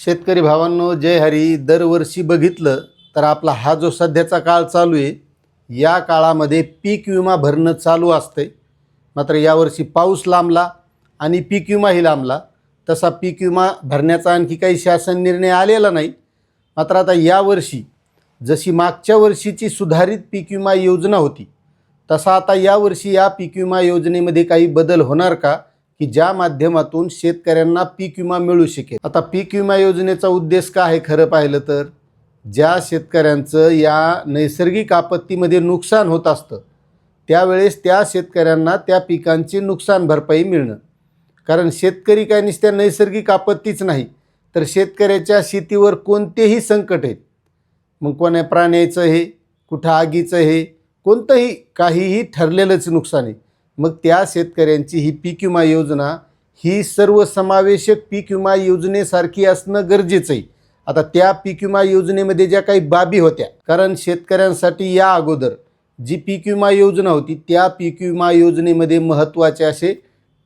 शेतकरी भावांनो, जय हरी. दरवर्षी बघितलं तर आपला हा जो सध्याचा काळ चालू आहे, या काळामध्ये पीक विमा भरणं चालू असते. मात्र यावर्षी पाऊस लांबला आणि पीक विमाही लांबला. तसा पीक विमा भरण्याचा आणखी काही शासन निर्णय आलेला नाही. मात्र आता यावर्षी जशी मागच्या वर्षीची सुधारित पीक विमा योजना होती, तसा आता यावर्षी या पीक विमा योजनेमध्ये काही बदल होणार का, की ज्या माध्यमातून शेतकऱ्यांना पीक विमा मिळू शकेल. आता पीक विमा योजनेचा उद्देश काय आहे खरं पाहिलं तर, ज्या शेतकऱ्यांचं या नैसर्गिक आपत्तीमध्ये नुकसान होत असतं त्यावेळेस त्या शेतकऱ्यांना त्या पिकांची नुकसान भरपाई मिळणं. कारण शेतकरी काय नुसत्या नैसर्गिक आपत्तीच नाही, तर शेतकऱ्याच्या शेतीवर कोणतेही संकट आहेत, मग कोण्या प्राण्याचं हे, कुठं आगीचं हे, कोणतंही काहीही ठरलेलंच नुकसान आहे. मग त्या शेतकऱ्यांची ही पीक विमा योजना ही सर्वसमावेशक पीक विमा योजनेसारखी असणं गरजेचं आहे. आता त्या पीक विमा योजनेमध्ये ज्या काही बाबी होत्या, कारण शेतकऱ्यांसाठी या अगोदर जी पीक विमा योजना होती त्या पीक विमा योजनेमध्ये महत्त्वाचे असे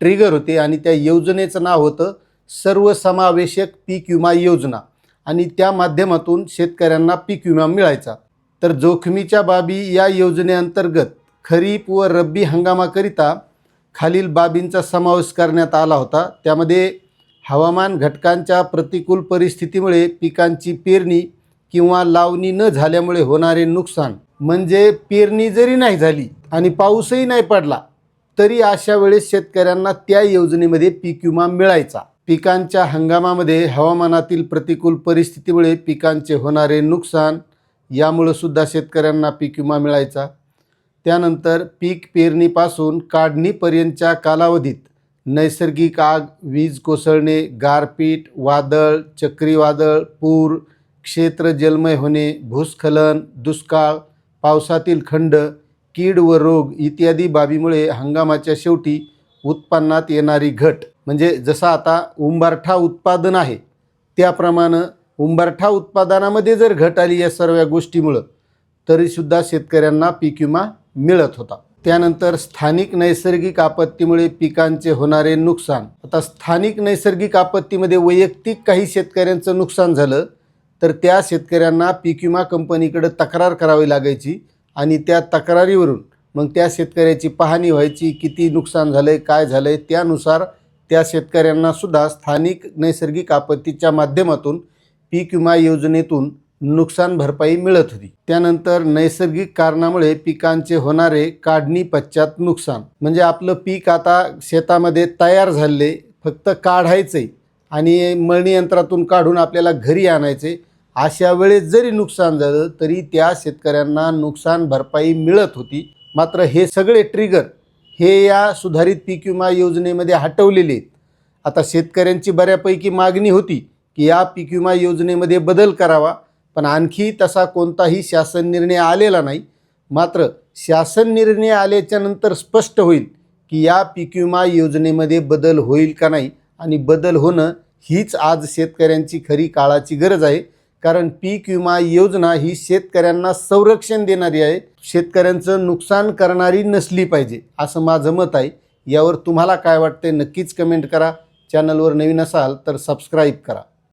ट्रिगर होते आणि त्या योजनेचं नाव होतं सर्वसमावेशक पीक विमा योजना, आणि त्या माध्यमातून शेतकऱ्यांना पीक विमा मिळायचा. तर जोखमीच्या बाबी या योजनेअंतर्गत खरीप व रब्बी हंगामाकरिता खालील बाबींचा समावेश करण्यात आला होता. त्यामध्ये हवामान घटकांच्या प्रतिकूल परिस्थितीमुळे पिकांची पेरणी किंवा लावणी न झाल्यामुळे होणारे नुकसान, म्हणजे पेरणी जरी नाही झाली आणि पाऊसही नाही पडला तरी अशा वेळेस शेतकऱ्यांना त्या योजनेमध्ये पीक विमा मिळायचा. पिकांच्या हंगामामध्ये हवामानातील प्रतिकूल परिस्थितीमुळे पिकांचे होणारे नुकसान, यामुळे सुद्धा शेतकऱ्यांना पीक विमा मिळायचा. त्यानंतर पीक पेरणीपासून काढणीपर्यंतच्या कालावधीत नैसर्गिक आग, वीज कोसळणे, गारपीट, वादळ, चक्रीवादळ, पूर, क्षेत्र जलमय होणे, भूस्खलन, दुष्काळ, पावसातील खंड, कीड व रोग इत्यादी बाबीमुळे हंगामाच्या शेवटी उत्पन्नात येणारी घट, म्हणजे जसं आता उंबरठा उत्पादन आहे त्याप्रमाणे उंबरठा उत्पादनामध्ये जर घट आली या सर्व गोष्टीमुळं, तरीसुद्धा शेतकऱ्यांना पीक विमा मिळत होता. त्यानंतर स्थानिक नैसर्गिक आपत्तीमुळे पिकांचे होणारे नुकसान. आता स्थानिक नैसर्गिक आपत्तीमध्ये वैयक्तिक काही शेतकऱ्यांचं नुकसान झालं तर त्या शेतकऱ्यांना पीक विमा कंपनीकडे तक्रार करावी लागायची आणि त्या तक्रारीवरून मग त्या शेतकऱ्याची पाहणी व्हायची, किती नुकसान झालं आहे, काय झालं आहे, त्यानुसार त्या शेतकऱ्यांना सुद्धा स्थानिक नैसर्गिक आपत्तीच्या माध्यमातून पीक विमा योजनेतून नुकसान भरपाई मिळत होती. त्यानंतर नैसर्गिक कारणामुळे पिकांचे होणारे काढणी पश्चात नुकसान, म्हणजे आपलं पीक आता शेतामध्ये तयार झाले, फक्त काढायचे आणि मळणी यंत्रातून काढून आपल्याला घरी आणायचे. अशा वेळेस जरी नुकसान झालं तरी त्या शेतकऱ्यांना नुकसान भरपाई मिळत होती. मात्र हे सगळे ट्रिगर हे या सुधारित पीक विमा योजनेमध्ये हटवलेले आहेत. आता शेतकऱ्यांची बऱ्यापैकी मागणी होती की या पीक विमा योजनेमध्ये बदल करावा, पण आणखी तसा कोणताही शासन निर्णय आलेला नाही. मात्र शासन निर्णय आल्याच्या नंतर स्पष्ट होईल की या पीक विमा योजनेमध्ये बदल होईल का नाही, आणि बदल होणं हीच आज शेतकऱ्यांची खरी काळाची गरज आहे. कारण पीक विमा योजना ही शेतकऱ्यांना संरक्षण देणारी आहे, शेतकऱ्यांचं नुकसान करणारी नसली पाहिजे, असं माझं मत आहे. यावर तुम्हाला काय वाटते नक्कीच कमेंट करा. चॅनलवर नवीन असाल तर सबस्क्राईब करा.